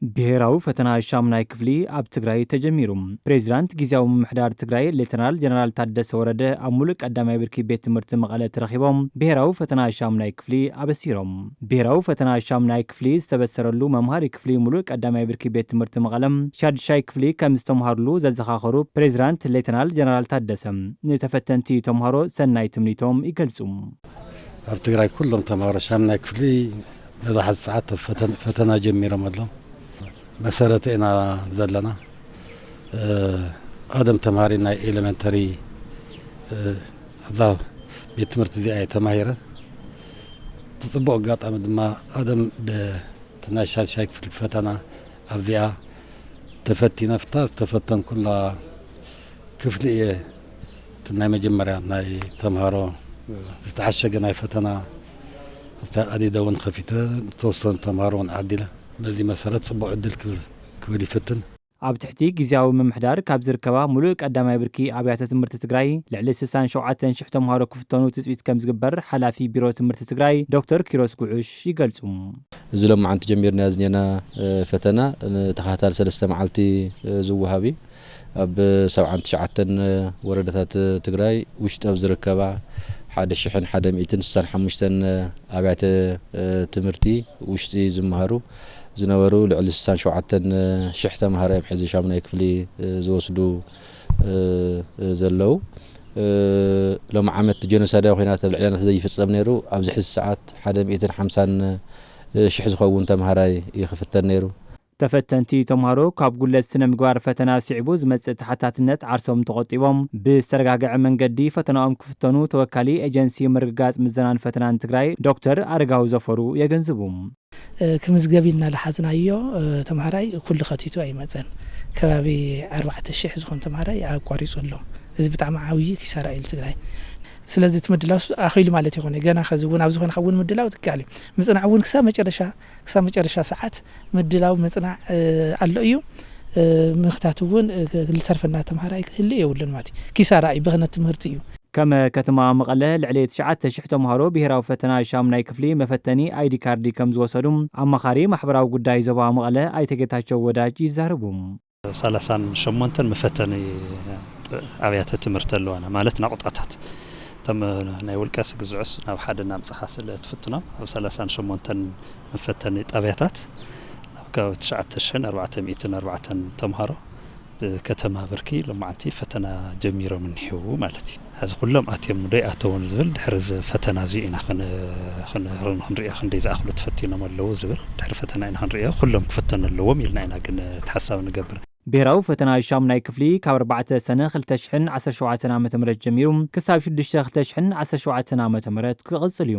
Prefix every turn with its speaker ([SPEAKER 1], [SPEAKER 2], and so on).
[SPEAKER 1] ብሔራዊ ፈተና ሻምናይ ክፍሊ ኣብ ትግራይ ተጀሚሩ። ፕሬዚዳንት ጊዜያዊ ምምሕዳር ትግራይ ሌተናል ጀነራል ታደሰ ወረደ ኣብ ሙሉእ ቀዳማይ ብርኪ ቤት ትምህርቲ መቐለ ተረኺቦም ብሔራዊ ፈተና ሻምናይ ክፍሊ ኣበሲሮም። ብሔራዊ ፈተና ሻምናይ ክፍሊ ዝተበሰረሉ መምሃሪ ክፍሊ ሙሉእ ቀዳማይ ብርኪ ቤት ትምህርቲ መቐለም ሻድሻይ ክፍሊ ከም ዝተምሃሩሉ ዘዘኻኸሩ ፕሬዚዳንት ሌተናል ጀነራል ታደሰ ንተፈተንቲ ተምሃሮ ሰናይ ትምኒቶም ይገልጹ።
[SPEAKER 2] ኣብ ትግራይ ኩሎም ተምሃሮ ሻምናይ ክፍሊ መብዛሕትኡ ሰዓት ፈተና ጀሚሮም ኣለው። መሰረት ኢና ዘለና ቀደም ተማሪ ናይ ኤሌመንተሪ እዛ ቤት ትምህርቲ እዚኣ ተማሂረ ትጽቡቕ ኣጋጣሚ ድማ ቀደም ብናይ ሻድሻይ ክፍሊ ፈተና ኣብዚኣ ተፈቲነ ተፈተን ኩላ ክፍሊ እየ ናይ መጀመርያ ናይ ተምሃሮ ዝተዓሸገ ናይ ፈተና ኣዲዳ እውን ከፊተ ተወሰኑ ተምሃሮ እውን ዓዲለ በዚ መሰረት ጽቡቕ ዕድል ክብል ይፍትን።
[SPEAKER 1] ኣብ ትሕቲ ጊዜያዊ ምምሕዳር ካብ ዝርከባ ሙሉእ ቀዳማይ ብርኪ ኣብያተ ትምህርቲ ትግራይ ልዕሊ 67,000 ተምሃሮ ክፍተኑ ትጽቢት ከም ዝግበር ሓላፊ ቢሮ ትምህርቲ ትግራይ ዶክተር ኪሮስ ጉዑሽ ይገልጹ።
[SPEAKER 3] እዚ ሎማዓንቲ ጀሚርና ዝኔና ፈተና ተኸታታሊ 3 መዓልቲ ዝወሃብ ኣብ 79 ወረዳታት ትግራይ ውሽጢ ኣብ ዝርከባ 1165 ኣብያተ ትምህርቲ ውሽጢ ዝመሃሩ ዝነበሩ ልዕሊ 67,000 ተምሃሮ እዮም ሕዚ ሻምናይ ክፍሊ ዝወስዱ ዘለው። ሎም ዓመት ጀኖሳይዳዊ ኩናት ኣብ ልዕልና ዘይፍጸም ነይሩ። ኣብዚ ሕዚ ሰዓት 150,000 ዝኸውን ተምሃራይ ይኽፍተን ነይሩ።
[SPEAKER 1] ተፈተንቲ ተምሃሮ ካብ ጉለት ስነ ምግባር ፈተና ስዒቡ ዝመጽእ ተሓታትነት ዓርሶም ተቆጢቦም ብዝተረጋግዐ መንገዲ ፈተናኦም ክፍተኑ ተወካሊ ኤጀንሲ ምርግጋጽ ምዘናን ፈተናን ትግራይ ዶክተር አረጋዊ ዘፈሩ የገንዝቡ።
[SPEAKER 4] ክምዝገቢልና ለሓዝናዮ ተምሃራይ ኩሉ ኸቲቱ ኣይመጸን ከባቢ 4,000 ዝኾኑ ተምሃራይ ኣቋሪጹ ኣሎ። እዚ ብጣዕሚ ዓብዪ ኪሳራ እዩ ትግራይ። ስለዚ ትምድላው ኣኺሉ ማለት ይኾነ ገና ከዚ እውን ኣብ ዝኾነ ኸውን ምድላው ትካል እዩ ምጽናዕ እውን ክሳብ መጨረሻ ሰዓት ምድላው ምጽናዕ ኣሎ እዩ። ምኽታት እውን ልተርፈና ተምሃራይ ክህሉ የብሉን ማለት ኪሳራ እዩ ብኽነት ትምህርቲ እዩ።
[SPEAKER 1] ከመ ከተማ መቐለ ልዕሊ 9,000 ተምሃሮ ብሔራዊ ፈተና ሻምናይ ክፍሊ መፈተኒ አይዲ ካርዲ ከም ዝወሰዱ ኣማኻሪ ማሕበራዊ ጉዳይ ዞባ መቐለ ኣይተ ጌታቸው ወዳጅ ይዛረቡ።
[SPEAKER 5] 38 መፈተኒ ኣብያተ ትምህርቲ ኣለዋና ማለት ናቁጣታት ተም ናይ ውልቀ ስግዝዑስ ናብ ሓደ ናምጽሓ ስለ ትፍትኖም ኣብ 38 መፈተኒ ጣብያታት ናብ 9,440 ተምሃሮ ከተማ ብርኪ ሎማዓንቲ ፈተና ጀሚሮም እንሂው ማለት እዩ። እዚ ኩሎም ኣትዮም ደይ ኣተውን ዝብል ድሕሪ ፈተና እዚ ኢና ክንሪኦ ክንደይ ዝኣኽሉ ተፈቲኖም ኣለዉ ዝብል ድሕሪ ፈተና ኢና ክንሪኦ ኩሎም ክፍተኑ ኣለዎም ኢልና ኢና ግን ተሓሳብ ንገብር።
[SPEAKER 1] ብሔራዊ ፈተና ሻምናይ ክፍሊ ካብ 4 ሰነ 2017 ዓ.ም ጀሚሩ ክሳብ 6 2017 ዓ.ም ክቕጽል እዩ።